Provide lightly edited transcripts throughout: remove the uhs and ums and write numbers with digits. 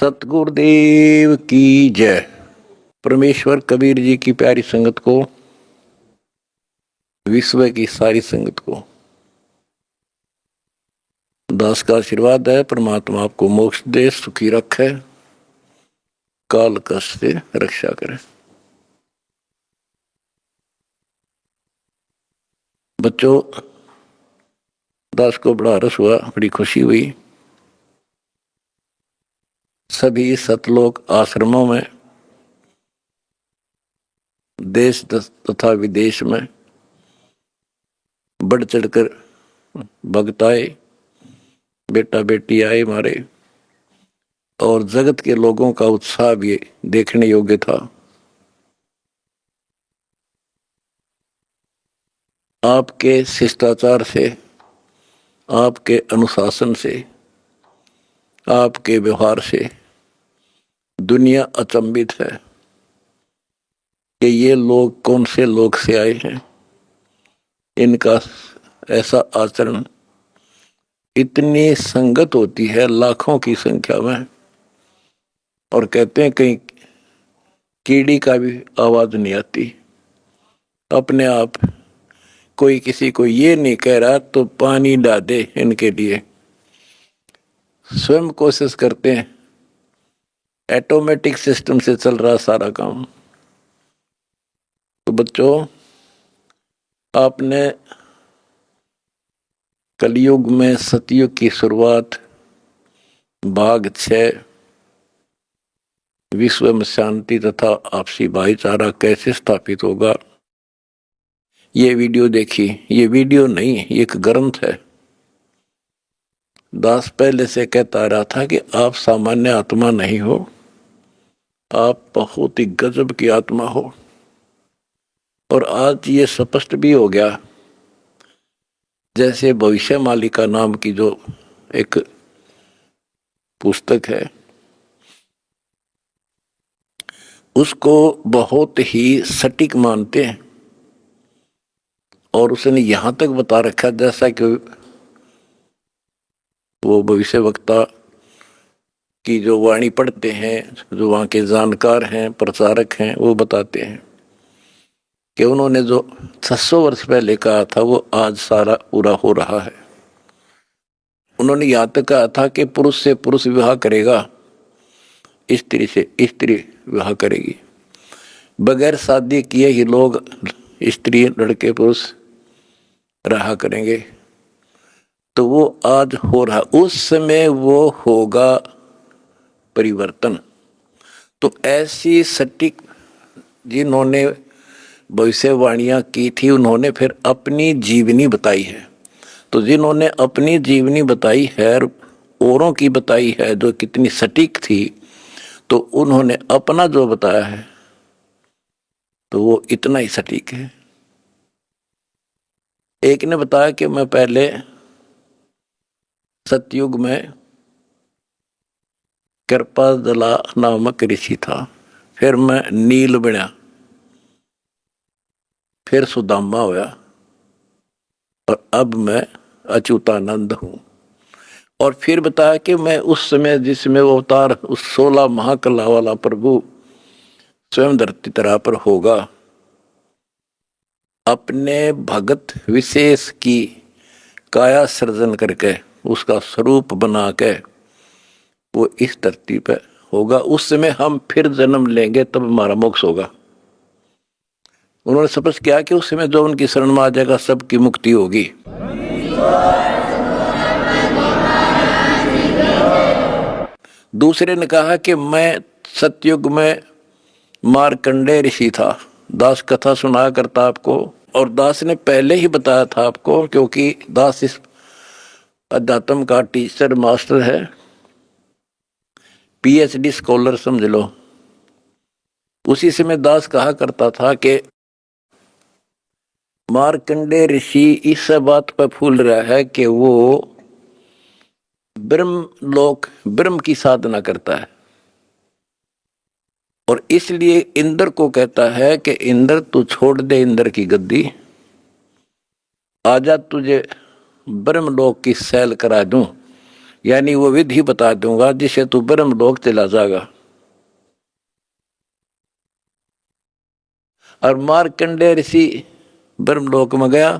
सतगुरुदेव की जय। परमेश्वर कबीर जी की प्यारी संगत को, विश्व की सारी संगत को दास का आशीर्वाद है। परमात्मा आपको मोक्ष दे, सुखी रखे, काल कष्ट से रक्षा करे। बच्चों, दास को बड़ा रस हुआ, बड़ी खुशी हुई। सभी सतलोक आश्रमों में, देश तथा विदेश में बढ़ चढ़कर भक्त आए, बेटा बेटी आए मारे, और जगत के लोगों का उत्साह भी देखने योग्य था। आपके शिष्टाचार से, आपके अनुशासन से, आपके व्यवहार से दुनिया अचंभित है कि ये लोग कौन से लोग से आए हैं। इनका ऐसा आचरण, इतनी संगत होती है लाखों की संख्या में, और कहते हैं कहीं कीड़ी का भी आवाज नहीं आती। अपने आप कोई किसी को ये नहीं कह रहा तो पानी डाल दे, इनके लिए स्वयं कोशिश करते हैं। ऑटोमेटिक सिस्टम से चल रहा सारा काम। तो बच्चों, आपने कलयुग में सतयुग की शुरुआत भाग 6 विश्व में शांति तथा आपसी भाईचारा कैसे स्थापित होगा, ये वीडियो देखी। ये वीडियो नहीं, ये एक ग्रंथ है। दास पहले से कहता रहा था कि आप सामान्य आत्मा नहीं हो, आप बहुत ही गजब की आत्मा हो। और आज ये स्पष्ट भी हो गया। जैसे भविष्यमालिका नाम की जो एक पुस्तक है, उसको बहुत ही सटीक मानते हैं, और उसने यहां तक बता रखा जैसा कि वो भविष्य वक्ता की जो वाणी पढ़ते हैं, जो वहां के जानकार हैं, प्रचारक हैं, वो बताते हैं कि उन्होंने जो 600 वर्ष पहले कहा था वो आज सारा पूरा हो रहा है। उन्होंने यहां तक कहा था कि पुरुष से पुरुष विवाह करेगा, स्त्री से स्त्री विवाह करेगी। बगैर शादी किए ही लोग, स्त्री लड़के पुरुष रहा करेंगे। तो वो आज हो रहा, उस समय वो होगा परिवर्तन। तो ऐसी सटीक जिन्होंने भविष्यवाणियां की थी, उन्होंने फिर अपनी जीवनी बताई है। तो जिन्होंने अपनी जीवनी बताई है, औरों की बताई है जो कितनी सटीक थी, तो उन्होंने अपना जो बताया है तो वो इतना ही सटीक है। एक ने बताया कि मैं पहले सतयुग में कृपाजला नामक ऋषि था, फिर मैं नील बना, फिर सुदामा होया, और अब मैं अच्युतानंद हूं। और फिर बताया कि मैं उस समय जिसमें वो अवतार, उस 16 महाकला वाला प्रभु स्वयं धरती तरह पर होगा, अपने भगत विशेष की काया सृजन करके, उसका स्वरूप बना के वो इस धरती पे होगा। उस समय हम फिर जन्म लेंगे, तब हमारा मोक्ष होगा। उन्होंने स्पष्ट किया कि उस समय जो उनकी शरण में आ जाएगा सबकी मुक्ति होगी। दूसरे ने कहा कि मैं सतयुग में मार्कंडेय ऋषि था। दास कथा सुनाया करता आपको, और दास ने पहले ही बताया था आपको, क्योंकि दास इस अध्यात्म का टीचर मास्टर है, PhD स्कॉलर समझ लो। उसी समय दास कहा करता था कि मार्कंडेय ऋषि इस बात पर फूल रहा है कि वो ब्रह्म की साधना करता है, और इसलिए इंद्र को कहता है कि इंद्र तू छोड़ दे इंद्र की गद्दी, आजा तुझे ब्रह्मलोक की सैल करा दूं, यानी वो विधि बता दूंगा जिसे तू ब्रह्मलोक चला जाएगा। और मार्कंडेय ऋषि ब्रह्मलोक में गया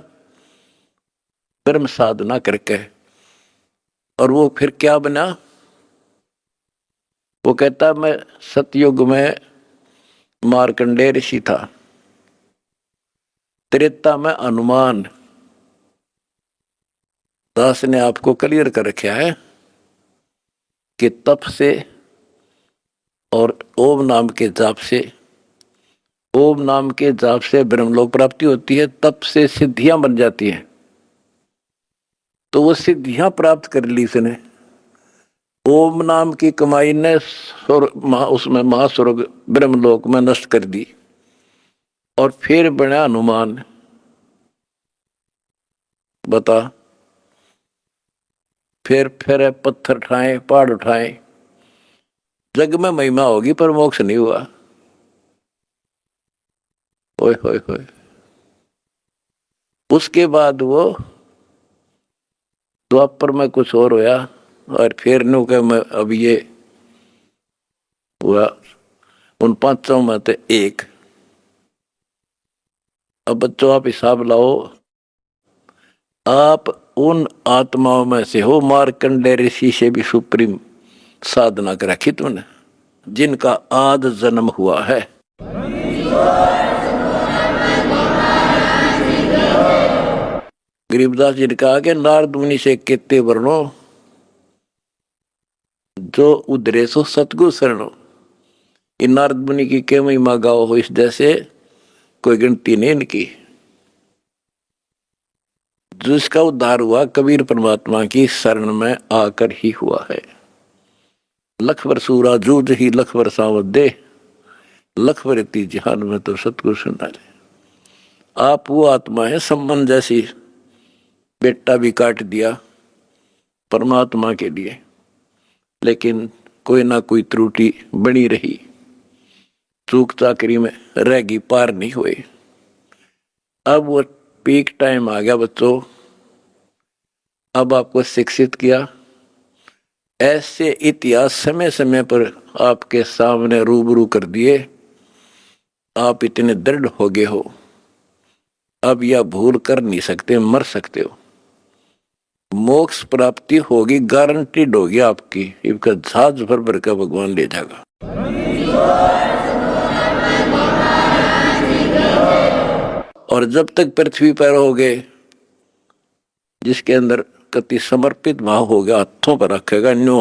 ब्रह्म साधना करके, और वो फिर क्या बना? वो कहता मैं सतयुग में मार्कंडेय ऋषि था, त्रेता में हनुमान। दास ने आपको क्लियर कर रखा है कि तप से और ओम नाम के जाप से, ओम नाम के जाप से ब्रह्मलोक प्राप्ति होती है, तप से सिद्धियां बन जाती हैं। तो वो सिद्धियां प्राप्त कर ली इसने, ओम नाम की कमाई ने उसमें महास्वर्ग ब्रह्मलोक में नष्ट कर दी, और फिर बना हनुमान। बता, फिर पत्थर उठाए, पहाड़ उठाए, जग में महिमा होगी पर मोक्ष नहीं हुआ। ओए होए होए। उसके बाद वो द्वापर में कुछ और होया, और फिर नु के मैं अब ये हुआ उन पांचों में से एक। अब बच्चों आप हिसाब लाओ, आप उन आत्माओं में से हो मार्कंडेय ऋषि से भी सुप्रीम साधना कर रखी तुमने, जिनका आद जन्म हुआ है। गरीबदास जी ने कहा कि नारद मुनि से केते वर्णो जो उधरे सो सतगुरु शरणो। इन नारद मुनि की के महिमा गाओ हो, इस जैसे कोई गिनती नहीं इनकी। जिसका उद्धार हुआ कबीर परमात्मा की शरण में आकर ही हुआ है। लख वर्षूरा जूझ ही लख वर्षावत दे, लख वर्ती जहान में तो सतगुरु सुना ले। आप वो आत्मा है, सम्मन जैसी बेटा भी काट दिया परमात्मा के लिए, लेकिन कोई ना कोई त्रुटि बनी रही, चूक चाकरी में रहेगी, पार नहीं हुए। अब वो पीक टाइम आ गया बच्चों, अब आपको शिक्षित किया। ऐसे इतिहास समय समय पर आपके सामने रूबरू कर दिए, आप इतने दृढ़ हो गए हो, अब यह भूल कर नहीं सकते, मर सकते हो। मोक्ष प्राप्ति होगी, गारंटीड होगी आपकी, इनका जहाज भर भर का भगवान ले जाएगा। और जब तक पृथ्वी पर रहोगे, जिसके अंदर कति समर्पित भाव हो गया, हाथों पर रखेगा न्यो,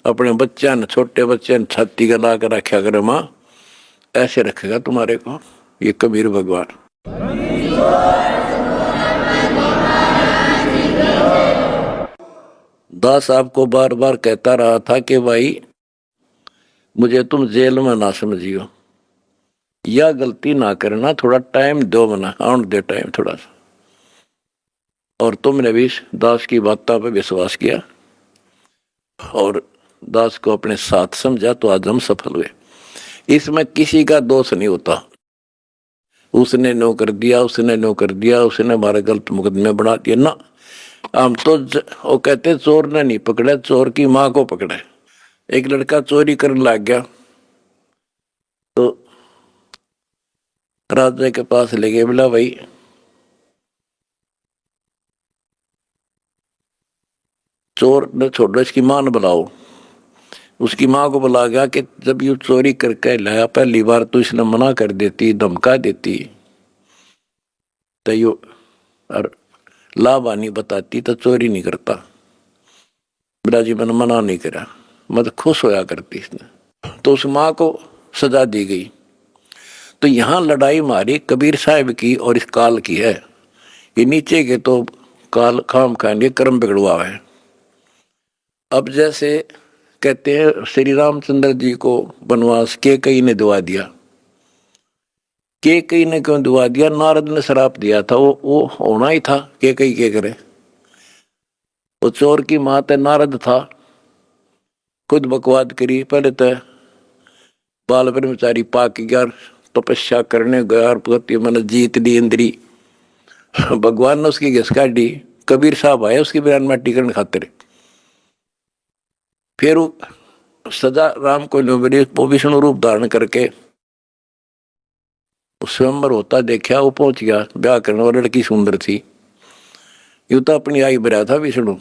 अपने बच्चा ने, छोटे बच्चे ने छाती का ला कर रखा करे माँ, ऐसे रखेगा तुम्हारे को ये कबीर भगवान। दास आपको बार बार कहता रहा था कि भाई मुझे तुम जेल में ना समझियो, या गलती ना करना, थोड़ा टाइम दो, मना आउट दे टाइम थोड़ा सा। और तुमने भी दास की बातों पर विश्वास किया और दास को अपने साथ समझा, तो आज हम सफल हुए। इसमें किसी का दोष नहीं होता, उसने नो कर दिया, उसने नो कर दिया, उसने हमारा गलत मुकदमे बना दिया ना। हम तो वो कहते चोर ने नहीं पकड़ा, चोर की माँ को पकड़ा। एक लड़का चोरी करने लग गया, तो राजा के पास ले गए, बोला भाई चोर ने छोड़ो, इसकी मां ने बुलाओ। उसकी माँ को बुला गया कि जब ये चोरी करके लाया, पहली बार तो इसने मना कर देती, धमका देती, तो यो और लाभानी बताती तो चोरी नहीं करता। बेटा जी मैंने मना नहीं करा, मतलब खुश होया करती इसने। तो उस माँ को सजा दी गई। तो यहाँ लड़ाई हमारी कबीर साहब की और इस काल की है। ये नीचे के तो काल खाम खाएंगे, कर्म बिगड़वा है। अब जैसे कहते हैं श्री रामचंद्र जी को वनवास के कई ने दुआ दिया, के कई ने क्यों दुआ दिया? नारद ने श्राप दिया था, वो होना ही था, के कई के करे। वो चोर की माँ नारद था, खुद बकवाद करी, पहले तो बाल ब्रह्मचारी पाक गया, तपस्या करने गया और पति मन जीत ली इंद्री। भगवान ने उसकी घिस काटी, कबीर साहब आए उसकी बयान माटी करने खातिर। फिर सदा राम को मिली, वो विष्णु रूप धारण करके स्वयंवर होता देखा, वो पहुंच गया ब्याह करने, और लड़की सुंदर थी। यूं तो अपनी आई भरा था विष्णु,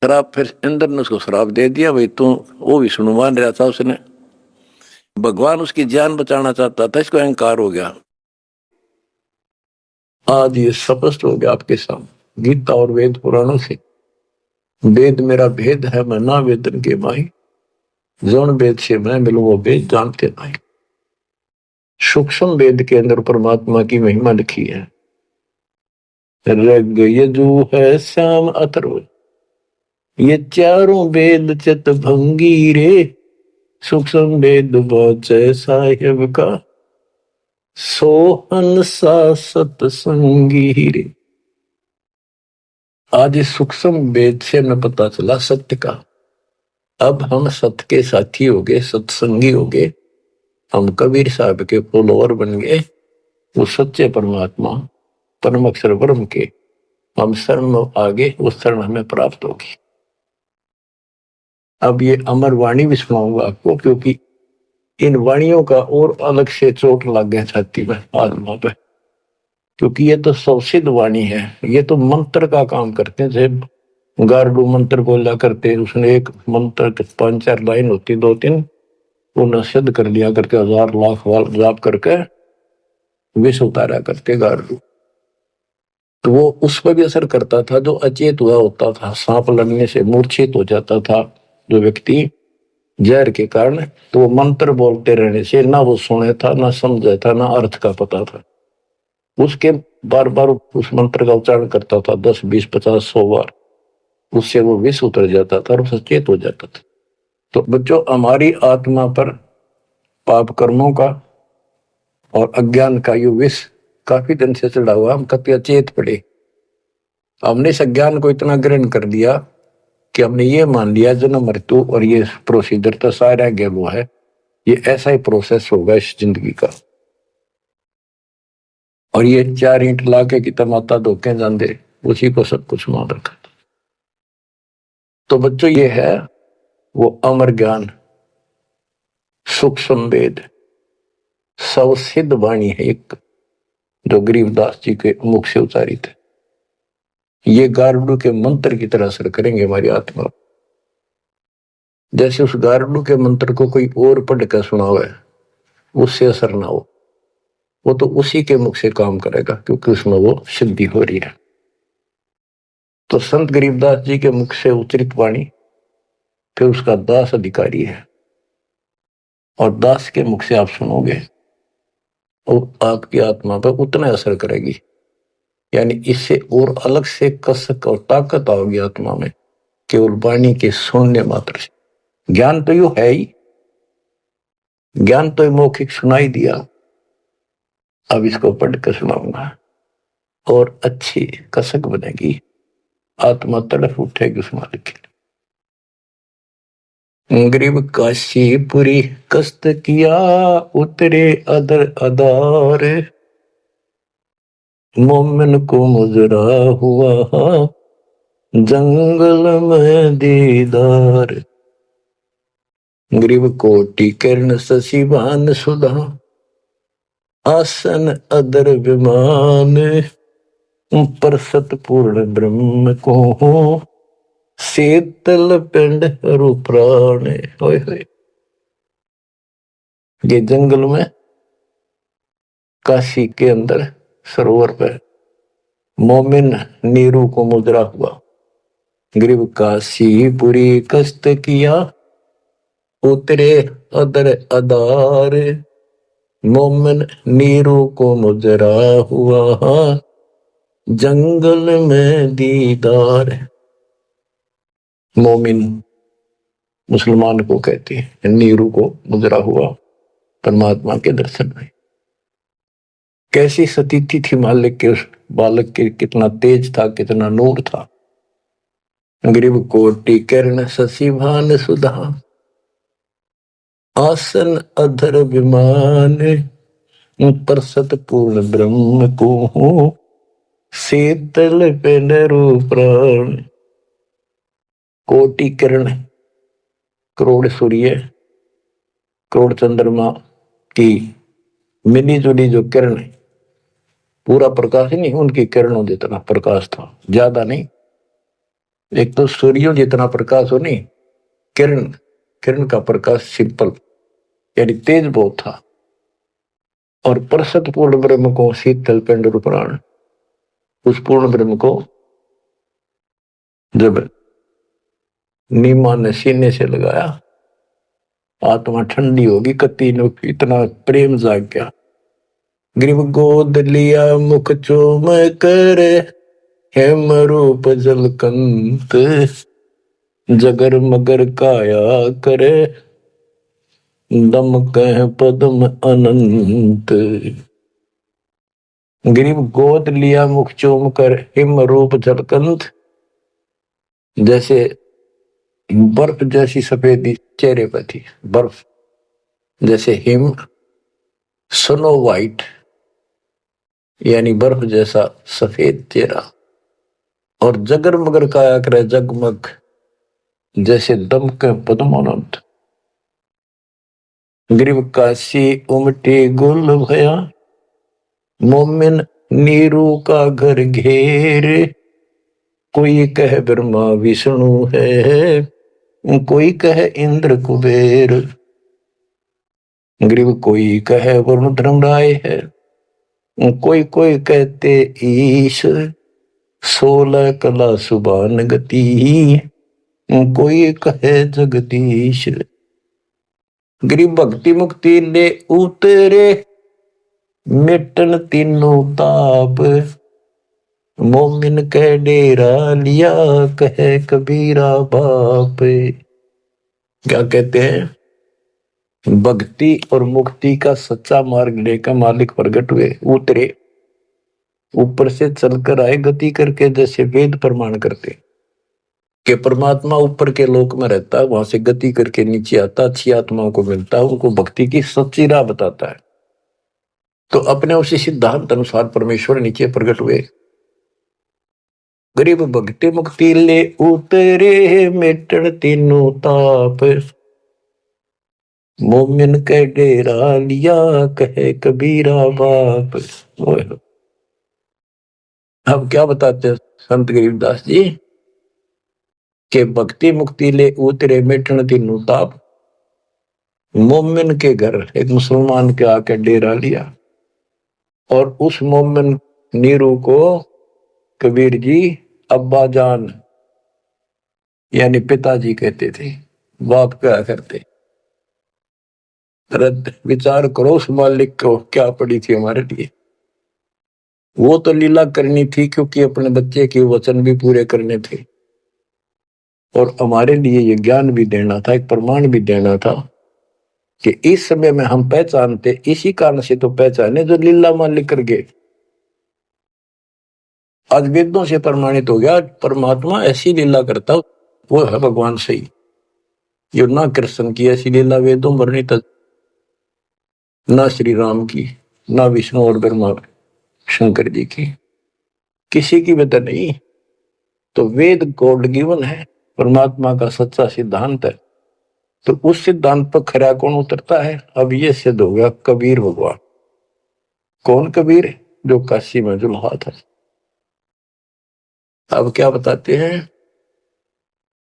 शराब, फिर इंद्र ने उसको श्राप दे दिया, भाई तू, वो विष्णु मान रहा था, उसने भगवान उसकी जान बचाना चाहता था, इसको अहंकार हो गया। आज ये स्पष्ट हो गया आपके सामने गीता और वेद पुराणों से। वेद मेरा भेद है, मैं ना वेदन के माही, जौन वेद से मैं मिलूं वो वेद जानते नहीं। सूक्ष्म वेद के अंदर परमात्मा की महिमा लिखी है। ऋग यजु है श्याम अथर्व, ये चारों वेद चित भंगी रे, सूक्ष्म वेद बचे साहिब का, सोहन सा सतसंगी रे। आज इस सूक्ष्म वेद से हमें पता चला सत्य का। अब हम सत्य के साथी हो गए, सत्संगी हो गए, हम कबीर साहब के फॉलोअर बन गए। वो सच्चे परमात्मा परम अक्षर ब्रह्म के हम शरण आगे, उस शरण हमें प्राप्त होगी। अब ये अमर वाणी भी सुनाऊंगा आपको, क्योंकि इन वाणियों का और अलग से चोट लग गया छाती में, आत्मा पे, क्योंकि ये तो सौसिद्ध वाणी है। ये तो मंत्र का काम करते हैं, जैसे गार्डू मंत्र बोला करते, उसने एक मंत्र 5-4 लाइन होती, 2-3, उन्हें सिद्ध कर लिया करके 1000 लाख बार जाप करके विष उतारा करते गार्डू। तो वो उस पर भी असर करता था, जो अचेत हुआ होता था, सांप लड़ने से मूर्छित हो जाता था जो व्यक्ति जहर के कारण, तो वो मंत्र बोलते रहने से ना वो सुने था, ना समझा था, ना अर्थ का पता था, उसके बार बार उस मंत्र का उच्चारण करता था 10, 20, 50, 100 बार, उससे वो विष उतर जाता था और सचेत हो जाता था। तो बच्चों, हमारी आत्मा पर पाप कर्मों का और अज्ञान का ये विष काफी दिन से चढ़ा हुआ, हम कभी अचेत पड़े। हमने इस अज्ञान को इतना ग्रहण कर दिया कि हमने ये मान लिया जन्म मृत्यु और ये प्रोसीजर तो सारा वो है, ये ऐसा ही प्रोसेस होगा इस जिंदगी का। और ये 4 ईंट लाके की तमाता धोखे जाते, उसी को सब कुछ मान रखा। तो बच्चों, ये है वो अमर ज्ञान, सूक्ष्म वेद, सवसिद्ध वाणी है एक, जो गरीबदास जी के मुख से उतारी थे। ये गारुड़ के मंत्र की तरह असर करेंगे हमारी आत्मा। जैसे उस गारुड़ के मंत्र को कोई और पढ़ कर सुनावे, उससे असर ना हो, वो तो उसी के मुख से काम करेगा, क्योंकि उसमें वो सिद्धि हो रही है। तो संत गरीबदास जी के मुख से उच्चरित वाणी फिर उसका दास अधिकारी है, और दास के मुख से आप सुनोगे और आपकी आत्मा पर उतना असर करेगी। यानी इससे और अलग से कसक और ताकत आओगी आत्मा में, केवल वाणी के सुनने मात्र से। ज्ञान तो यू है ही, ज्ञान तो मौखिक सुनाई दिया, अब इसको पढ़कर सुनाऊंगा और अच्छी कसक बनेगी, आत्मा तड़फ उठेगी उस मालिक के। गरीब काशीपुरी कष्ट किया, उतरे अदर अदार, मोमिन को मुजरा हुआ जंगल में दीदार। गरीब कोटि किरण शशिभान सुधा, आसन अदर विमान, पर सतपूर्ण ब्रह्म को शीतल पिंड हरु प्राण। ये जंगल में काशी के अंदर सरोवर पर मोमिन नीरू को मुद्रा हुआ। गरीब काशीपुरी कष्ट किया, उतरे अदर अदार, मोमिन नीरू को मुजरा हुआ जंगल में दीदार। मोमिन मुसलमान को कहते हैं, नीरू को मुजरा हुआ परमात्मा के दर्शन में। कैसी सतीथि थी मालिक के उस बालक के, कितना तेज था, कितना नूर था। गरीब कोटि किरण शशिभान सुधा, आसन अधर विमान, पर सतपूर्ण ब्रह्म को शीतल पिंड प्राण। कोटि किरण, करोड़ सूर्य, करोड़ चंद्रमा की मिली जुली जो किरण है, पूरा प्रकाश नहीं, उनकी किरणों जितना प्रकाश था, ज्यादा नहीं। एक तो सूर्यों जितना प्रकाश हो नहीं, किरण, किरण का प्रकाश सिंपल यानी तेज बहुत था। और परसत पूर्ण ब्रह्म को शीतल पिंड रूपराण, उस पूर्ण ब्रह्म को जब नीमा ने सीने से लगाया, आत्मा ठंडी होगी, कति ने इतना प्रेम जाग गया। ग्रीव गोद लिया मुख चूम कर, हेम रूप जलकंत, जगर मगर काया करे, दम कह पद्म अनंत। ग्रीव गोद लिया मुख चूम कर, हिम रूप जलकंत, जैसे बर्फ जैसी सफेदी चेहरे पर थी, बर्फ जैसे हिम, स्नो वाइट यानी बर्फ जैसा सफेद चेहरा, और जगर मगर काया करे जगमग, जैसे दमक पद्मानंद। ग्रीव काशी उमटी गुल भया, मोमिन नीरू का घर घेर, कोई कह ब्रह्मा विष्णु है, कोई कह इंद्र कुबेर। ग्रीव कोई कह वरुण धर्मराय है, कोई कोई कहते ईश, 16 कला सुबान गति, कोई कहे जगदीश। ग्रीव भक्ति मुक्ति ले उतरे, मिटन तीनों ताप, मोमिन कह डेरा लिया, कहे कबीरा बाप। क्या कहते हैं? भक्ति और मुक्ति का सच्चा मार्ग लेकर मालिक प्रकट हुए, उतरे, ऊपर से चलकर आए गति करके, जैसे वेद प्रमाण करते कि परमात्मा ऊपर के लोक में रहता है, वहां से गति करके नीचे आता, अच्छी आत्माओं को मिलता है, उनको भक्ति की सच्ची राह बताता है। तो अपने उसी सिद्धांत अनुसार परमेश्वर नीचे प्रकट हुए। गरीब भक्ति मुक्ति ले उतरे, मिटन तीनों ताप, मोमिन के डेरा लिया, कहे कबीरा बाप। अब क्या बताते हैं संत गरीबदास जी के भक्ति मुक्ति ले उतरे, मिटन तीनों ताप, मोमिन के घर एक मुसलमान के आके डेरा लिया, और उस मोमिन नीरू को कबीर जी अब्बा जान यानी पिताजी कहते थे, बाप क्या करते। रद्द विचार करो उस मालिक को क्या पड़ी थी हमारे लिए। वो तो लीला करनी थी क्योंकि अपने बच्चे के वचन भी पूरे करने थे, और हमारे लिए ये ज्ञान भी देना था, एक प्रमाण भी देना था कि इस समय में हम पहचानते, इसी कारण से तो पहचाने जो लीला मालिक कर गए। आज वेदों से प्रमाणित हो गया परमात्मा ऐसी लीला करता वो है भगवान सही। यो ना कृष्ण की ऐसी लीला वेदों वर्णित, ना श्री राम की, ना विष्णु और ब्रह्मा शंकर जी की, किसी की वजह नहीं। तो वेद गॉड गिवन है, परमात्मा का सच्चा सिद्धांत है। तो उस सिद्धांत पर खरा कौन उतरता है? अब ये सिद्ध हो गया कबीर भगवान। कौन कबीर? जो काशी में जुल्हा था। अब क्या बताते हैं?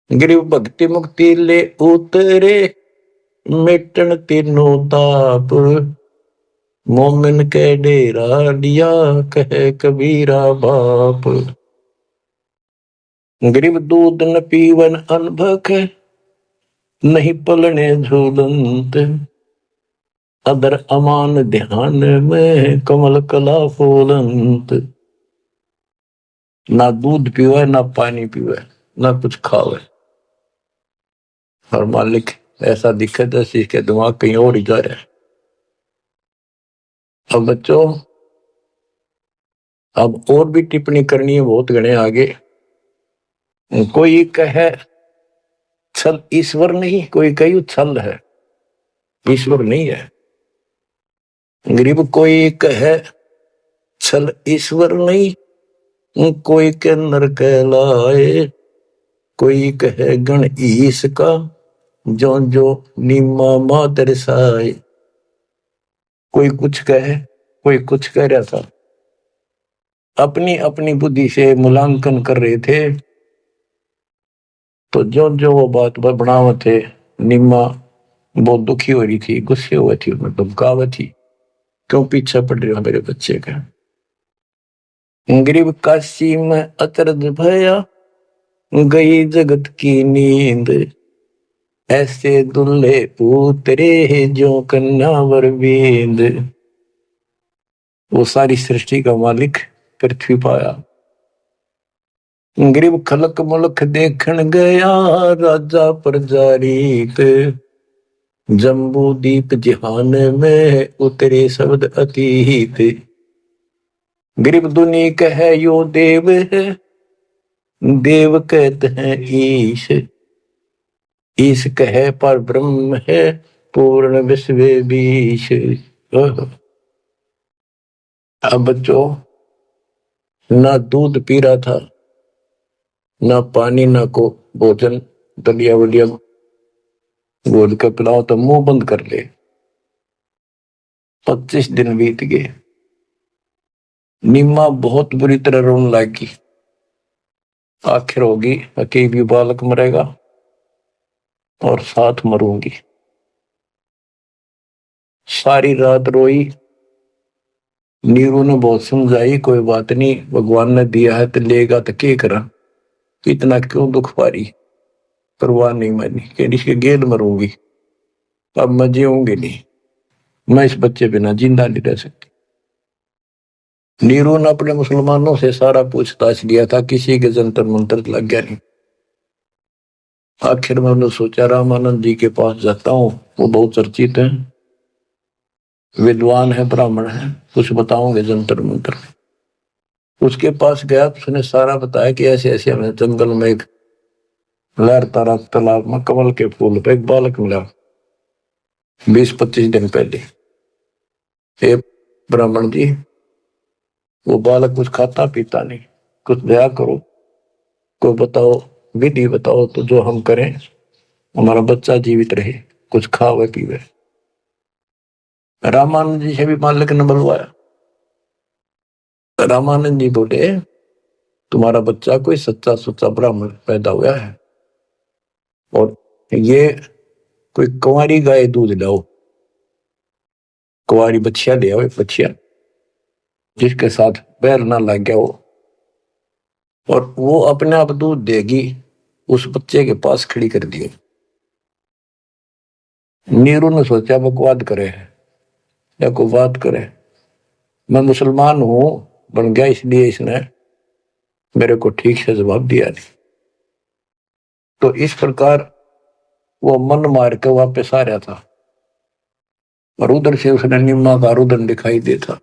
गिरिव भक्ति मुक्ति ले उतरे, मिटन तीनों ताप, मोमिन के डेरा लिया, कहे कबीरा बाप। गिरिव दूध न पीवन अनभक, नहीं पलने झूलंत, अदर अमान ध्यान में कमल कला फूलंत। ना दूध पीवे, ना पानी पीवे, ना कुछ खावे, और मालिक ऐसा दिखे जैसे इसके दिमाग कहीं और ही जा रहा है। अब बच्चों, अब और भी टिप्पणी करनी है बहुत घने आगे। कोई कहे छल ईश्वर नहीं, कोई कही छल है, ईश्वर नहीं है। गरीब कोई कहे छल ईश्वर नहीं, कोई के नर कहलाए, कोई कहे गण ईस का, जो जो नीमा मातर साए। कोई कुछ कहे, कोई कुछ कह रहा था, अपनी अपनी बुद्धि से मूल्यांकन कर रहे थे। तो जो जो वो बात बनाव थे, नीमा बहुत दुखी हो रही थी, गुस्से हुई थी, उन्हें धमकाव थी, क्यों पीछे पड़ रहे हो मेरे बच्चे का। गरीब काशी में अचरज भया, गई जगत की नींद। ऐसे दुल्हे उतरे जो कन्नावर बींद। वो सारी सृष्टि का मालिक पृथ्वी पाया। गरीब खलक मुलक देखन गया, राजा प्रजारीत। जम्बू दीप जहान में उतरे शब्द अतीत। गरीब दुनी कहे यो देव है, देव कहते हैं ईश। ईश कहे पर ब्रह्म है, पूर्ण विश्व बीश। अब बच्चों, ना दूध पी रहा था, ना पानी, ना को भोजन, दलिया वलिया घोल के पिलाओ तो मुंह बंद कर ले। 25 दिन बीत गए। नीमा बहुत बुरी तरह रोने लगी। आखिर होगी अकेली बालक मरेगा और साथ मरूंगी। सारी रात रोई। नीरू ने बहुत समझाई, कोई बात नहीं, भगवान ने दिया है तो लेगा, तो क्या करा, इतना क्यों दुख पा रही। परवाह नहीं मानी, कह इसके गेल मरूंगी, अब मैं जीऊंगी नहीं, मैं इस बच्चे बिना जिंदा नहीं रह सकती। नीरू ने अपने मुसलमानों से सारा पूछताछ लिया था, किसी के जंतर मंतर लग गया नहीं। आखिर में उन्होंने सोचा रामानंद जी के पास जाता हूँ, वो बहुत चर्चित हैं, विद्वान है, ब्राह्मण है, कुछ बताओगे जंतर मंतर। उसके पास गया, उसने सारा बताया कि ऐसे ऐसे हमें जंगल में एक लहर तारा तालाब में कमल के फूल पे एक बालक मिला 20-25 दिन पहले। हे ब्राह्मण जी, वो बालक कुछ खाता पीता नहीं, कुछ दया करो, कोई बताओ, विधि बताओ तो जो हम करें, हमारा बच्चा जीवित रहे, कुछ खावे पीवे। रामानंद जी से भी मालिक ने बुलवाया। रामानंद जी बोले, तुम्हारा बच्चा कोई सच्चा सुच्चा ब्राह्मण पैदा हुआ है, और ये कोई कुंवारी गाय दूध लाओ, कुंवारी बच्चिया ले आओ, बच्चिया जिसके साथ बैर ना लग गया हो, और वो अपने आप दूध देगी, उस बच्चे के पास खड़ी कर दियो। नीरू ने सोचा बकवाद करे या को बात करे, मैं मुसलमान हूं बन गया, इसलिए इसने मेरे को ठीक से जवाब दिया नहीं। तो इस प्रकार वो मन मार के वापस आ रहा था, और उधर से उसने निम्मा का रुदन दिखाई देता,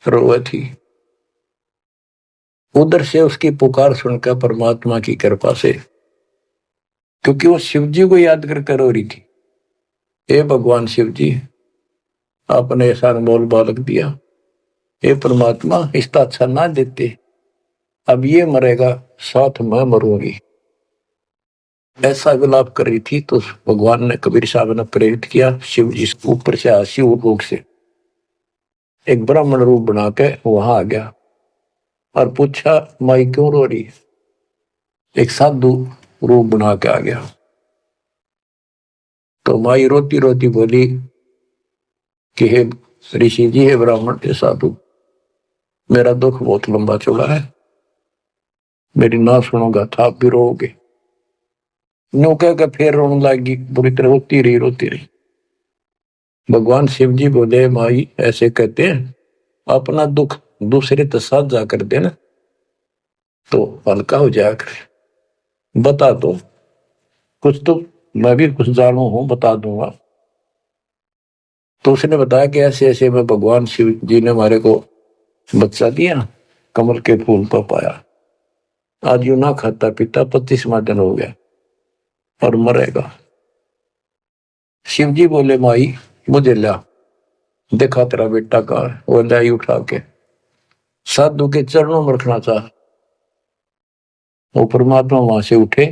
रोए थी। उधर से उसकी पुकार सुनकर परमात्मा की कृपा से, क्योंकि वो शिव जी को याद करके रो रही थी, हे भगवान शिव जी, आपने ऐसा अनमोल बालक दिया, हे परमात्मा इसका अच्छा ना देते, अब ये मरेगा, साथ मैं मरूंगी। ऐसा विलाप कर रही थी, तो भगवान ने, कबीर साहब ने प्रेरित किया, शिव जी ऊपर से शिव लोक से एक ब्राह्मण रूप बना के वहां आ गया और पूछा, माई क्यों रो रही है। एक साधु रूप बना के आ गया। तो माई रोती रोती बोली कि हे ऋषि जी, हे ब्राह्मण, हे साधु, मेरा दुख बहुत लंबा चौड़ा है, मेरी ना सुनोगा था आप भी रोओगे। नो कह फिर रोने लगी, बुरी तरह रोती रही। भगवान शिव जी बोले, माई ऐसे कहते हैं, अपना दुख दूसरे के साथ जाकर देना तो हल्का हो जाया करे, बता दो कुछ, तो मैं भी कुछ जानू हूं, बता दूंगा। तो उसने बताया कि ऐसे ऐसे में भगवान शिव जी ने हमारे को बच्चा दिया, कमल के फूल पर पाया, आज यू ना खाता पीता 25वां दिन हो गया और मरेगा। शिव जी बोले, माई मुझे ला, देखा तेरा बेटा कहाँ है। वो लाई उठा के साधु के चरणों में रखना चाह, वो परमात्मा वहां से उठे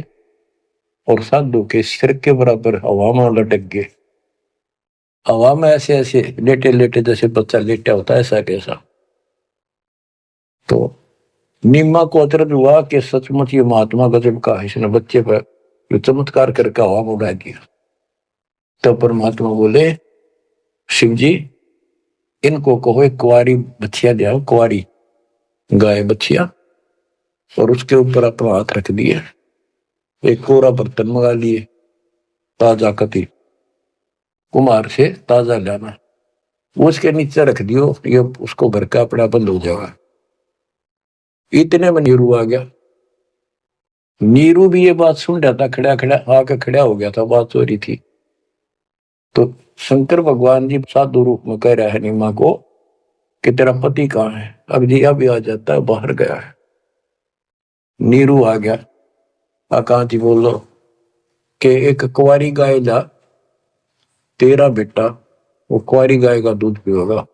और साधु के सिर के बराबर हवा में लटक गए। हवा में ऐसे ऐसे लेटे लेटे जैसे बच्चा लेटा होता है, ऐसा कैसा। तो नीमा को अचरज हुआ कि सचमुच ये महात्मा गजब का है, इसने बच्चे पर चमत्कार करके हवा में उड़ा दिया। तो परमात्मा बोले, शिव जी इनको कहो एक कुंवारी बच्चिया ले, कुंवारी गाय बच्चिया, और उसके ऊपर अपना हाथ रख दिए, एक कोरा बर्तन मंगा लिए, ताजा कति कुमार से ताजा लाना, उसके नीचे रख दियो, ये उसको भर का अपना बंद हो जाएगा। इतने में नीरू आ गया। नीरू भी ये बात सुन रहा था, खड़ा खड़ा आके खड़ा हो गया था, बात हो रही थी। तो शंकर भगवान जी साधु रूप में कह रहा है नीमा को कि तेरा पति कहाँ है। अब जी अभी आ जाता है, बाहर गया है। नीरू आ गया, कहाँ थी बोलो कि एक कुंवारी गाय ला, तेरा बेटा वो कुंवारी गाय का दूध पिएगा।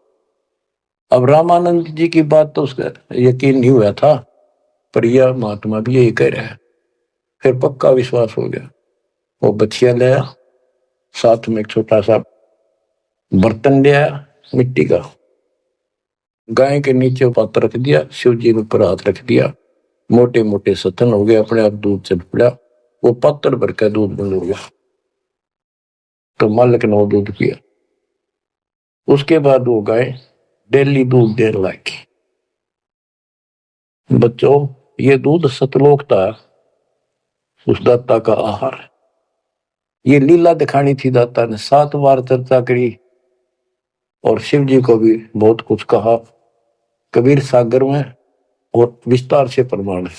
अब रामानंद जी की बात तो उसका यकीन नहीं हुआ था, पर यह महात्मा भी यही कह रहा है। फिर पक्का विश्वास हो गया। वो बच्चिया लाया, साथ में एक छोटा सा बर्तन ले आया मिट्टी का, गाय के नीचे पात्र रख दिया, शिव जी ने ऊपर हाथ रख दिया, मोटे मोटे सतन हो गए, अपने आप दूध चल पड़ा। वो पात्र भर का दूध बंद हो गया। तो मालिक ने वो दूध पिया। उसके बाद वो गाय डेली दूध देने लगी। बच्चों, ये दूध सतलोक था, उस दाता का आहार। ये लीला दिखानी थी दाता ने, 7 बार चर्चा करी और शिव जी को भी बहुत कुछ कहा, कबीर सागर में, और विस्तार से प्रमाण है।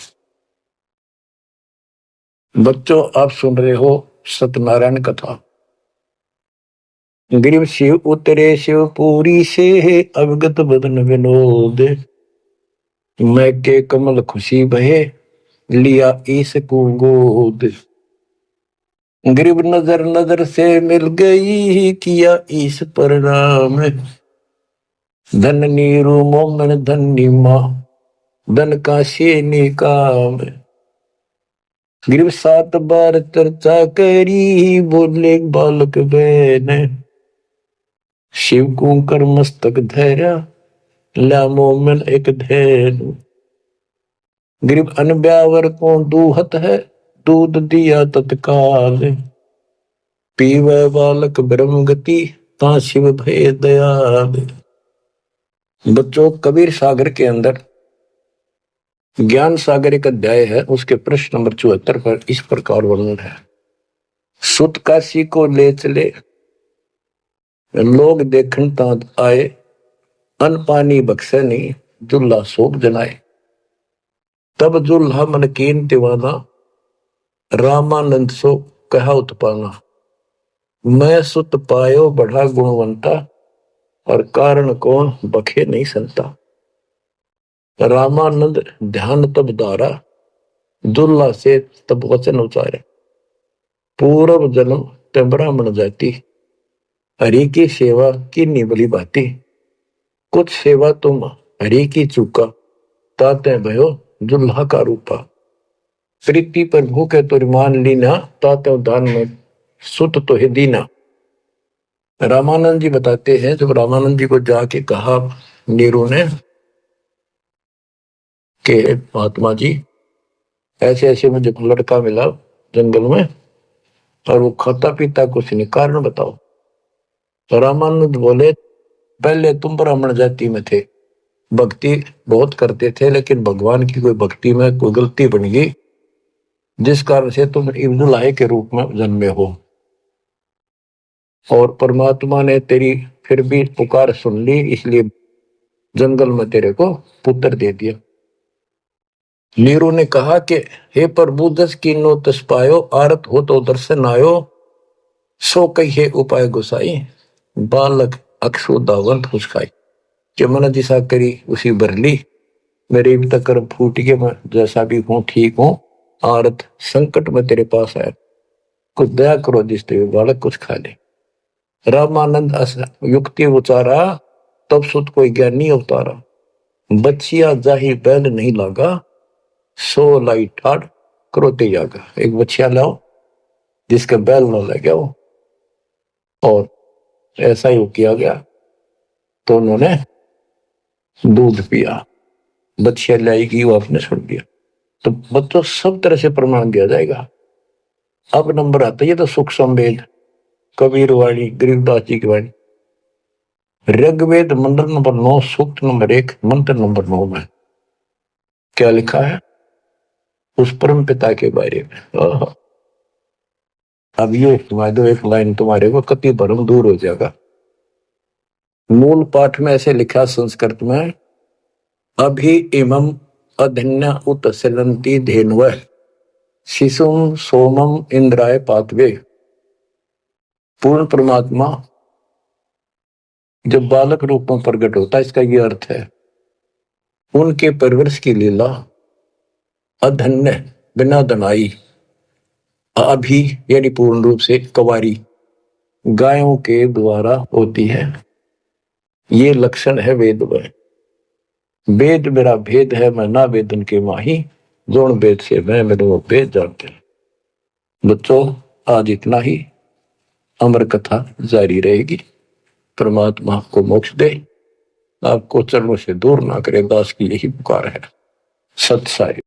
बच्चों, आप सुन रहे हो सत्यनारायण कथा। ग्रीव शिव उतरे शिवपुरी से, अवगत बदन विनोद, मैं के कमल खुशी बहे, लिया ईस को गोद। ग्रीव नजर नजर से मिल गई, किया ईस प्रणाम, धन नीरू मोमन धन नीमा, धन का शेनी काम। ग्रीव 7 बार चर्चा करी, बोले बालक बहन, शिव को कर मस्तक धैर्य, ला मोमन एक धैर्य। ग्रीव अनब्यावर को दूहत है, दूध दिया तत्काल, पीवे बालक ब्रह्म गति, ता शिव भय दयाल। बच्चों, कबीर सागर के अंदर ज्ञान सागर एक अध्याय है, उसके प्रश्न नंबर 74 पर इस प्रकार वर्णन है। सुत काशी को ले चले, लोग देखन तांत आए, अन पानी बख्शे नहीं, जुल्ला सोप जनाए। तब जुल्हा मन कीन दीवाना, रामानंद सो कहा उत्पाना। मैं सुत पायो बढ़ा गुणवंता, और कारण कौन बखे नहीं संता। रामानंद ध्यान तब दारा, दुल्ला से तब वचन उचारे। पूर्व जन्म ते ब्राह्मण जाति, हरि की सेवा की निबली बाती। कुछ सेवा तुम हरि की चूका, ताते भयो दुल्हा का रूपा। प्रीति पर भूखे तो मान लीना, ताते दान में सुत तो है दीना। रामानंद जी बताते हैं, जब रामानंद जी को जाके कहा नीरू ने कि महात्मा जी ऐसे ऐसे मुझे लड़का मिला जंगल में, और वो खाता पीता कुछ नहीं, कारण बताओ। तो रामानंद बोले, पहले तुम ब्राह्मण जाति में थे, भक्ति बहुत करते थे, लेकिन भगवान की कोई भक्ति में कोई गलती बन गई, जिस कारण से तुम दुल्हे के रूप में जन्मे हो, और परमात्मा ने तेरी फिर भी पुकार सुन ली, इसलिए जंगल में तेरे को पुत्र दे दिया। नीरू ने कहा कि हे प्रभु, 10 कीनो तस पायो, आरत हो तो दर्शन आयो, सो कही उपाय गुसाई, बालक अक्षुदावंत मुस्काई। कि मन दिशा करी उसी भरली, मेरे तक कर्म फूट के, मैं जैसा भी हूं ठीक हूं, आरत संकट में तेरे पास आया, कुछ दया करो जिसते हुए बालक कुछ खा ले। रामानंद युक्ति उचारा, तब सुत कोई ज्ञानी अवतारा। बच्चिया जाही बैल नहीं लागा, सो लाई ठाड़ करोते जागा। एक बच्चिया लाओ, जिसके बैल न लगे वो। और ऐसा ही किया गया, तो उन्होंने दूध पिया, बच्चियां लाई की, वो आपने छोड़ दिया। तो बच्चों सब तरह से प्रमाण दिया जाएगा। अब नंबर आता है, ये तो सुख संवेद, कबीर वाणी, गरीबदास जी की वाणी। ऋग्वेद मंडल नंबर 9, सूक्त नंबर 1, मंत्र नंबर 9 में क्या लिखा है उस परम पिता के बारे में। अब ये तुम्हारे दो एक लाइन तुम्हारे को कति भरम दूर हो जाएगा। मूल पाठ में ऐसे लिखा संस्कृत में, अभि इमं अधन्य उत्सलंती धेन्वः शिशुम सोमम इंद्राय पातवे। पूर्ण परमात्मा जब बालक रूप में प्रकट होता है, इसका यह अर्थ है उनके परवरिश की लीला अधन्य, बिना दनाई, अभी यानी पूर्ण रूप से कवारी गायों के द्वारा होती है। ये लक्षण है वेद में। वेद मेरा भेद है, मैं ना वेदन के माही, जोन वेद से मैं मेरे वो भेद जानते हैं। बच्चों आज इतना ही, अमर कथा जारी रहेगी। परमात्मा आपको मोक्ष दे, आपको चरणों से दूर ना करे, दास की यही पुकार है। सत साहिब।